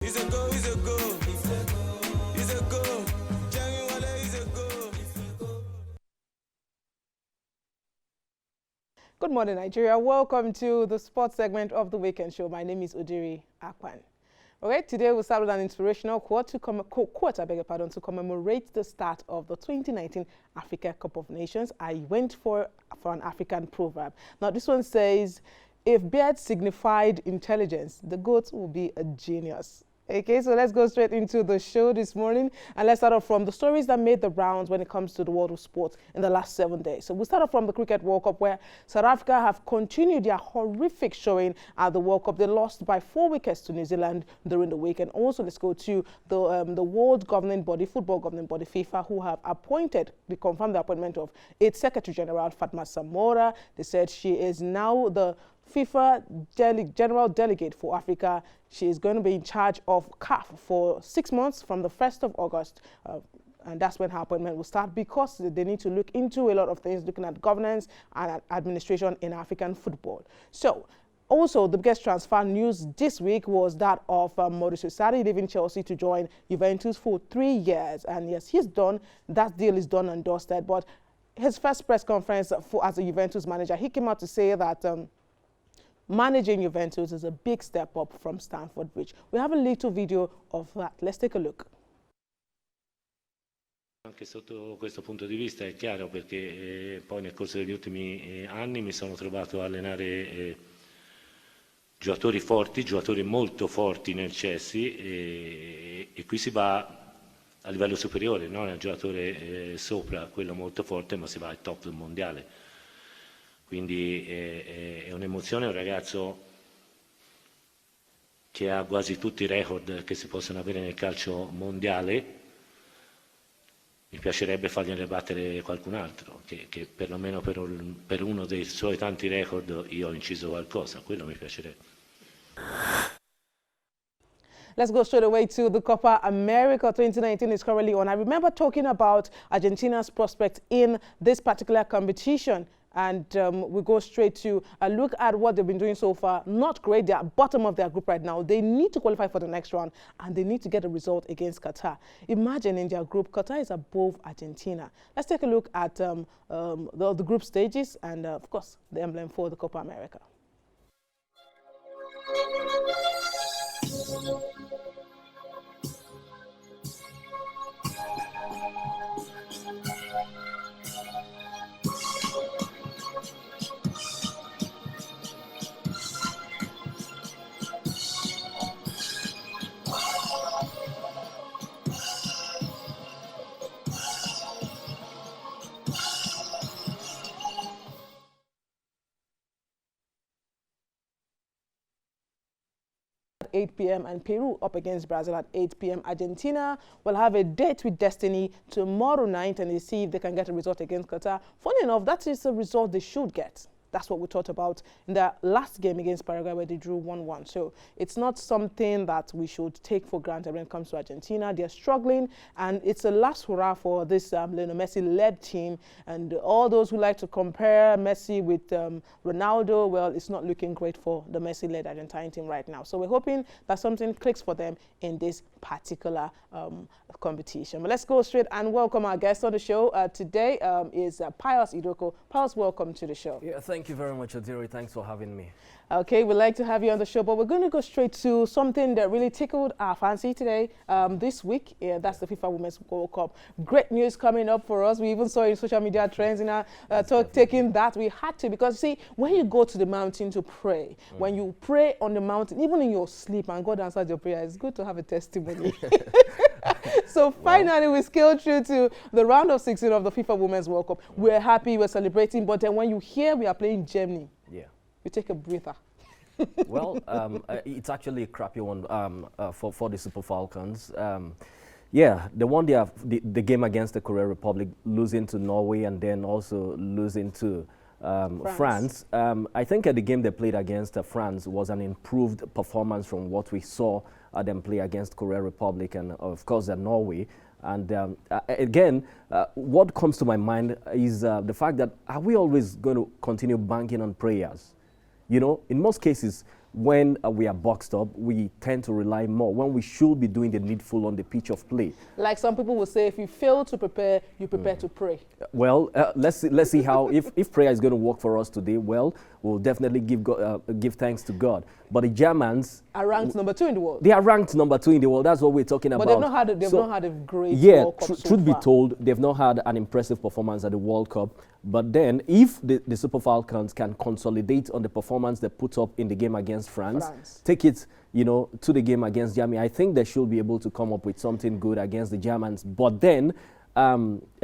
He's a go, he's a go. He's a go, he's a go. He's a go. Good morning, Nigeria. Welcome to the sports segment of the weekend show. My name is Odiri Akpan. All right, today we'll start with an inspirational quote to commemorate the start of the 2019 Africa Cup of Nations. I went for an African proverb. Now, this one says, if beard signified intelligence, the goat will be a genius. Okay, so let's go straight into the show this morning, and let's start off from the stories that made the rounds when it comes to the world of sports in the last 7 days. So we'll start off from the Cricket World Cup, where South Africa have continued their horrific showing at the World Cup. They lost by 4 wickets to New Zealand during the week. And also let's go to the world governing body, football governing body, FIFA, who have confirmed the appointment of its Secretary General, Fatma Samora. They said she is now the FIFA General Delegate for Africa. She is going to be in charge of CAF for 6 months from the 1st of August. And that's when her appointment will start, because they need to look into a lot of things, looking at governance and administration in African football. So, also, the biggest transfer news this week was that of Mauricio Sarri leaving Chelsea to join Juventus for 3 years. And yes, he's done. That deal is done and dusted. But his first press conference as a Juventus manager, he came out to say that managing Juventus is a big step up from Stamford Bridge. We have a little video of that. Let's take a look. Anche sotto questo punto di vista è chiaro, perché poi nel corso degli ultimi anni mi sono trovato a allenare giocatori forti, giocatori molto forti nel Chelsea, e qui si va a livello superiore, non è un giocatore sopra quello molto forte, ma si va al top del mondiale. Quindi è un'emozione, un ragazzo che ha quasi tutti i record che si possono avere nel calcio mondiale. Mi piacerebbe fargliene battere qualcun altro, che perlomeno per uno dei suoi tanti record io ho inciso qualcosa, quello mi piacerebbe. Let's go straight away to the Copa America 2019 is currently on. I remember talking about Argentina's prospects in this particular competition. And we go straight to a look at what they've been doing so far. Not great. They're bottom of their group right now. They need to qualify for the next round, and they need to get a result against Qatar. Imagine in their group, Qatar is above Argentina. Let's take a look at the group stages and, of course, the emblem for the Copa America. 8 p.m. and Peru up against Brazil at 8 p.m. Argentina will have a date with destiny tomorrow night, and they see if they can get a result against Qatar. Funny enough, that is a result they should get. That's what we talked about in the last game against Paraguay, where they drew 1-1. So it's not something that we should take for granted when it comes to Argentina. They're struggling, and it's a last hurrah for this Lionel Messi-led team. And all those who like to compare Messi with Ronaldo, well, it's not looking great for the Messi-led Argentine team right now. So we're hoping that something clicks for them in this particular competition. But let's go straight and welcome our guest on the show. Today is Pius Idoko. Pius, welcome to the show. Yeah, thank you very much, Odiri. Thanks for having me. Okay, we'd like to have you on the show, but we're going to go straight to something that really tickled our fancy today, this week. Yeah, that's the FIFA Women's World Cup. Great news coming up for us. We even saw in social media trends in our taking that. We had to, because see, when you go to the mountain to pray, when you pray on the mountain, even in your sleep, and God answers your prayer, it's good to have a testimony. So finally, we scaled through to the round of 16 of the FIFA Women's World Cup. We're happy, we're celebrating, but then when you hear we are playing Germany, yeah, you take a breather. Well, it's actually a crappy one for the Super Falcons. Yeah, they won the game against the Korea Republic, losing to Norway and then also losing to France. I think the game they played against France was an improved performance from what we saw them play against Korea Republic and, of course, Norway. And again, what comes to my mind is the fact that are we always going to continue banking on prayers? You know, in most cases, when we are boxed up, we tend to rely more when we should be doing the needful on the pitch of play. Like some people will say, if you fail to prepare, you prepare to pray. Well, let's see how, if prayer is going to work for us today, well, we'll definitely give thanks to God. But the Germans are ranked number 2 in the world. They are ranked number 2 in the world. That's what we're talking about. But they've not had a great World Cup so truth be far. told, they've not had an impressive performance at the World Cup. But then, if the Super Falcons can consolidate on the performance they put up in the game against France, take it, to the game against Germany, I think they should be able to come up with something good against the Germans. But then,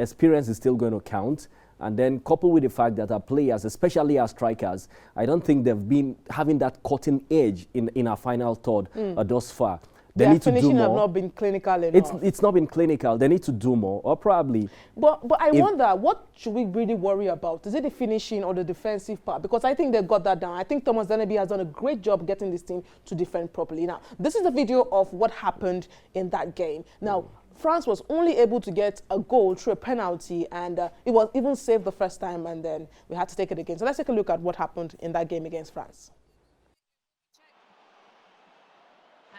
experience is still going to count. And then coupled with the fact that our players, especially our strikers, I don't think they've been having that cutting edge in our final third thus far. They need to do more. Have not been clinical enough. It's not been clinical. They need to do more, or probably. But I wonder, what should we really worry about? Is it the finishing or the defensive part? Because I think they've got that down. I think Thomas Deneby has done a great job getting this team to defend properly. Now, this is the video of what happened in that game. Now, France was only able to get a goal through a penalty, and it was even saved the first time, and then we had to take it again. So let's take a look at what happened in that game against France.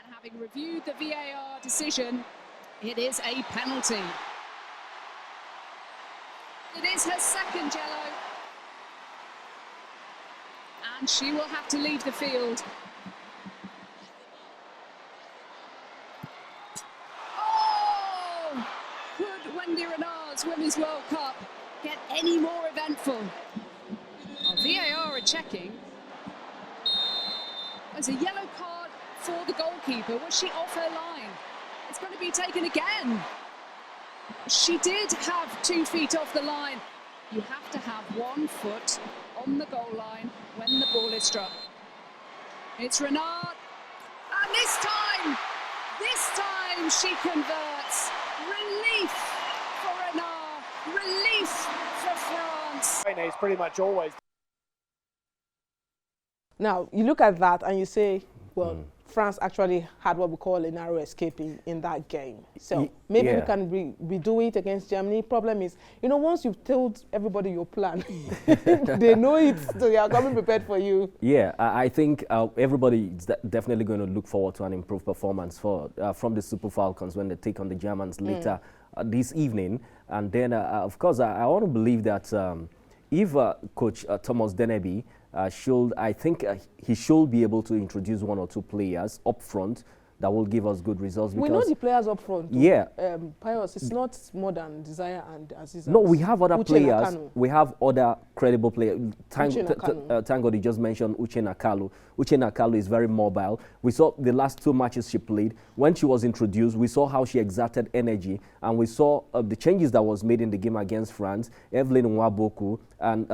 And having reviewed the VAR decision, it is a penalty. It is her second yellow, and she will have to leave the field. Women's World Cup get any more eventful? VAR are checking. There's a yellow card for the goalkeeper. Was she off her line? It's going to be taken again. She did have 2 feet off the line. You have to have 1 foot on the goal line when the ball is struck. It's Renard, and this time she converts. Relief for Renard, relief for France. It's pretty much always. Now, you look at that and you say, well, France actually had what we call a narrow escape in that game. So maybe we can redo it against Germany. Problem is, once you've told everybody your plan, they know it, so they are coming prepared for you. Yeah, I think everybody is definitely going to look forward to an improved performance from the Super Falcons when they take on the Germans later this evening. And then, of course, I want to believe that if Coach Thomas Deneby I think he should be able to introduce 1 or 2 players up front that will give us good results. We know the players up front. Yeah. Pius, it's not more than Desire and Aziza. No, we have other players. We have other credible players. Thank God you just mentioned Uche Nakalu. Uche Nakalu is very mobile. We saw the last 2 matches she played. When she was introduced, we saw how she exerted energy, and we saw the changes that was made in the game against France. Evelyn Nwaboku and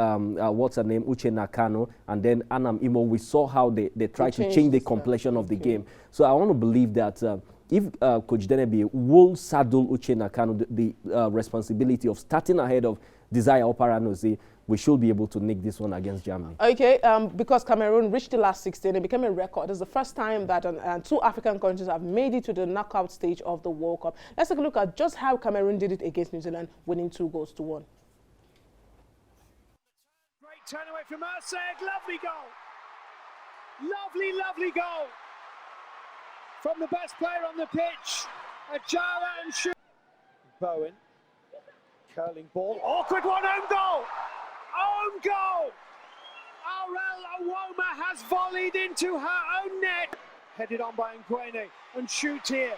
what's her name, Uche Nakano, and then Anam Imo. We saw how they tried to change the complexion of the game. So I want to believe that if Coach Deneby will saddle Uche Nakano the responsibility of starting ahead of Desire Oparanozie, we should be able to nick this one against Germany. Okay, because Cameroon reached the last 16, it became a record. It's the first time that 2 African countries have made it to the knockout stage of the World Cup. Let's take a look at just how Cameroon did it against New Zealand, winning 2-1. Great turn away from Urseg, lovely goal. Lovely, lovely goal. From the best player on the pitch, Ajala and Shoot. Bowen, curling ball, awkward one, home goal! Home goal! Aurel Awoma has volleyed into her own net. Headed on by Nguene, and Shoot here.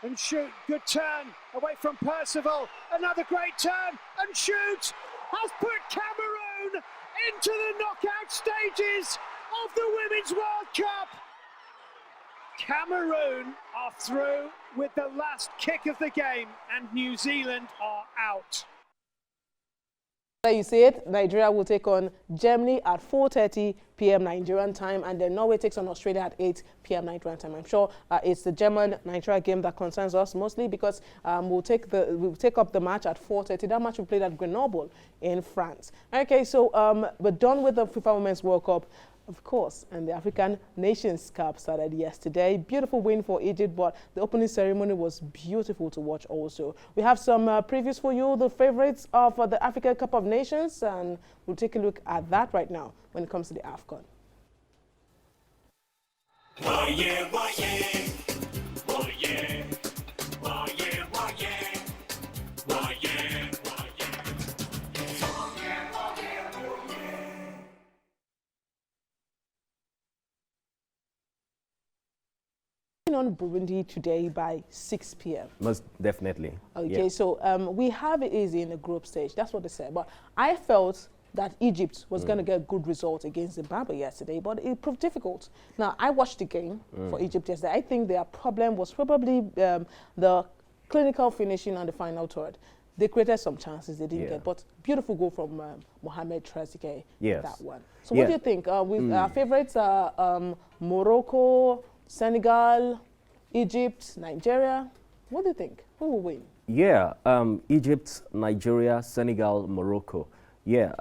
And Shoot, good turn, away from Percival, another great turn, and Shoot has put Cameroon into the knockout stages of the Women's World Cup. Cameroon are through with the last kick of the game, and New Zealand are out. There you see it. Nigeria will take on Germany at 4:30 p.m. Nigerian time, and then Norway takes on Australia at 8 p.m. Nigerian time. I'm sure it's the German-Nigeria game that concerns us mostly because we'll take up the match at 4:30. That match will play at Grenoble in France. Okay, so we're done with the FIFA Women's World Cup. Of course, and the African Nations Cup started yesterday. Beautiful win for Egypt, but the opening ceremony was beautiful to watch also. We have some previews for you, the favorites of the African Cup of Nations, and we'll take a look at that right now when it comes to the AFCON. On Burundi today by 6 p.m. Most definitely. Okay, Yeah. so we have it easy in the group stage. That's what they said. But I felt that Egypt was going to get good results against Zimbabwe yesterday, but it proved difficult. Now, I watched the game for Egypt yesterday. I think their problem was probably the clinical finishing on the final third. They created some chances they didn't get, but beautiful goal from Mohamed Trezeguet. Yes. That one. So what do you think? With our favorites are Morocco, Senegal, Egypt, Nigeria. What do you think? Who will win? Yeah, Egypt, Nigeria, Senegal, Morocco. Yeah,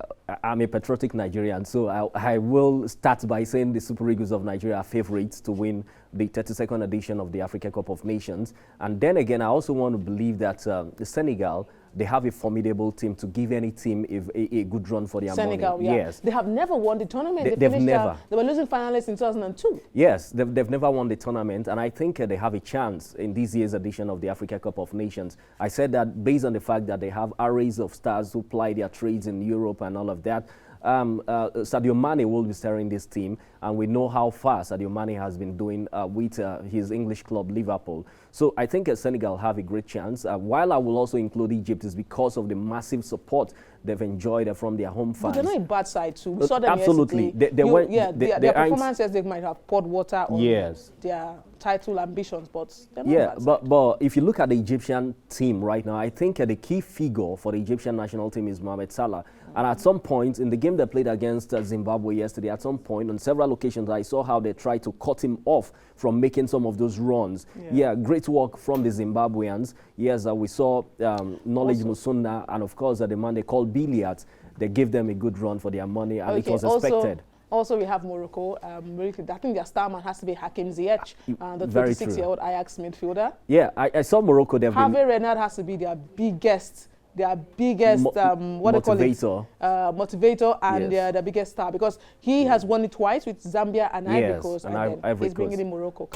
I'm a patriotic Nigerian, so I will start by saying the Super Eagles of Nigeria are favorites to win the 32nd edition of the Africa Cup of Nations. And then again, I also want to believe that the Senegal, they have a formidable team to give any team a good run for their Senegal, money. yeah. Yes. They have never won the tournament. They've never. They were losing finalists in 2002. Yes, they've never won the tournament, and I think they have a chance in this year's edition of the Africa Cup of Nations. I said that based on the fact that they have arrays of stars who ply their trades in Europe and all of that. Sadio Mane will be steering this team, and we know how far Sadio Mane has been doing with his English club Liverpool. So I think Senegal have a great chance. While I will also include Egypt is because of the massive support they've enjoyed from their home fans. But they're not a bad side too. We saw them absolutely. yesterday. Their performances, they might have poured water on their title ambitions, but they're not a bad side. But if you look at the Egyptian team right now, I think the key figure for the Egyptian national team is Mohamed Salah. And at some point in the game they played against Zimbabwe yesterday, at some point on several occasions, I saw how they tried to cut him off from making some of those runs. Yeah, great work from the Zimbabweans. Yes, we saw Knowledge Musunda and of course the man they called Billiards. They gave them a good run for their money, and it was expected. Also, we have Morocco. I think their star man has to be Hakim Ziyech, the 26-year-old Ajax midfielder. Yeah, I saw Morocco. Hervé Renard has to be their biggest motivator, and the biggest star, because he has won it twice with Zambia and Ivory Coast, and he's bringing in Morocco.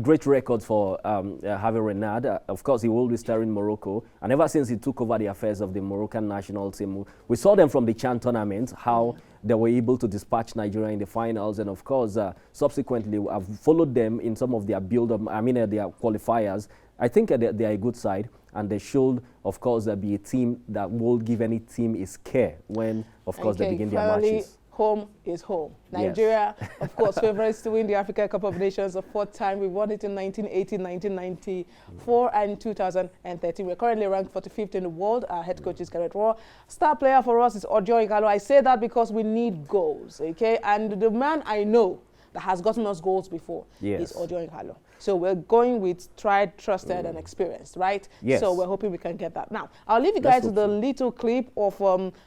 Great record for Hervé Renard. Of course, he will be starring Morocco, and ever since he took over the affairs of the Moroccan national team, we saw them from the CHAN tournament, how they were able to dispatch Nigeria in the finals, and of course, subsequently, I've followed them in some of their build-up, their qualifiers. I think they are a good side, and they should, of course, be a team that will give any team its care when, of course, they begin their matches. Home is home. Nigeria, of course, favorites to win the Africa Cup of Nations a fourth time. We won it in 1980, 1994, and 2013. We're currently ranked 45th in the world. Our head coach is Gareth Raw. Star player for us is Odiri. I say that because we need goals, okay? And the man I know that has gotten us goals before is Odiri. So we're going with tried, trusted, and experienced, right? Yes. So we're hoping we can get that. Now, I'll leave you guys with a little clip of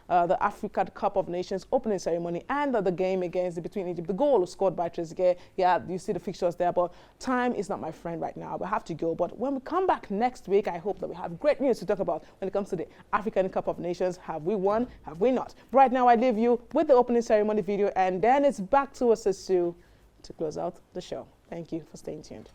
the Africa Cup of Nations opening ceremony and the game between Egypt. The goal was scored by Trezeguet. Yeah, you see the fixtures there, but time is not my friend right now. We have to go. But when we come back next week, I hope that we have great news to talk about when it comes to the African Cup of Nations. Have we won? Have we not? Right now, I leave you with the opening ceremony video, and then it's back to Osasu to close out the show. Thank you for staying tuned.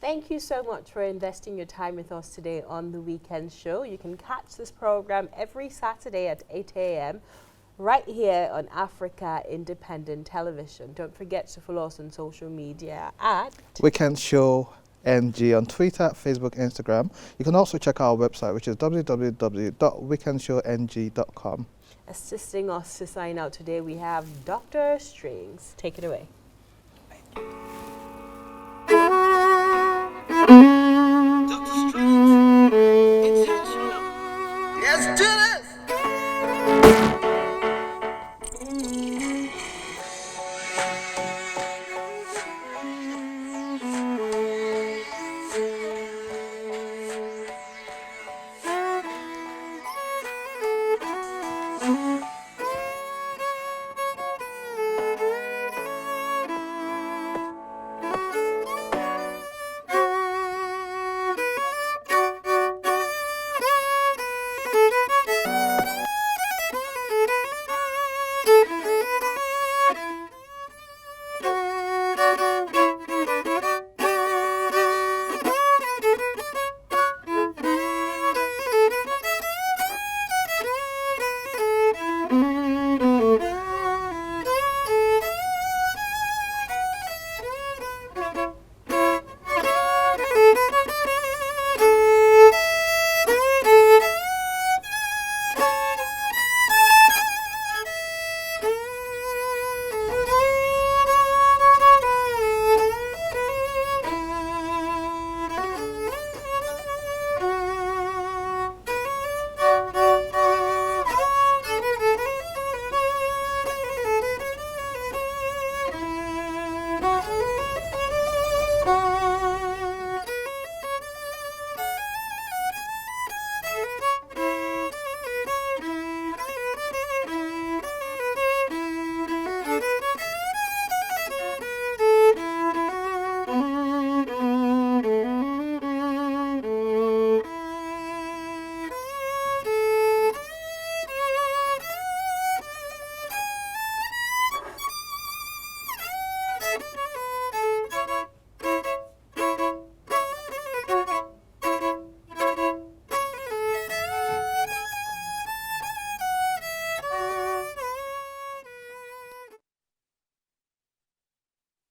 Thank you so much for investing your time with us today on The Weekend Show. You can catch this program every Saturday at 8 a.m. right here on Africa Independent Television. Don't forget to follow us on social media at Weekend Show NG on Twitter, Facebook, Instagram. You can also check our website, which is www.weekendshow.ng.com. Assisting us to sign out today, we have Dr. Strings. Take it away. Thank you.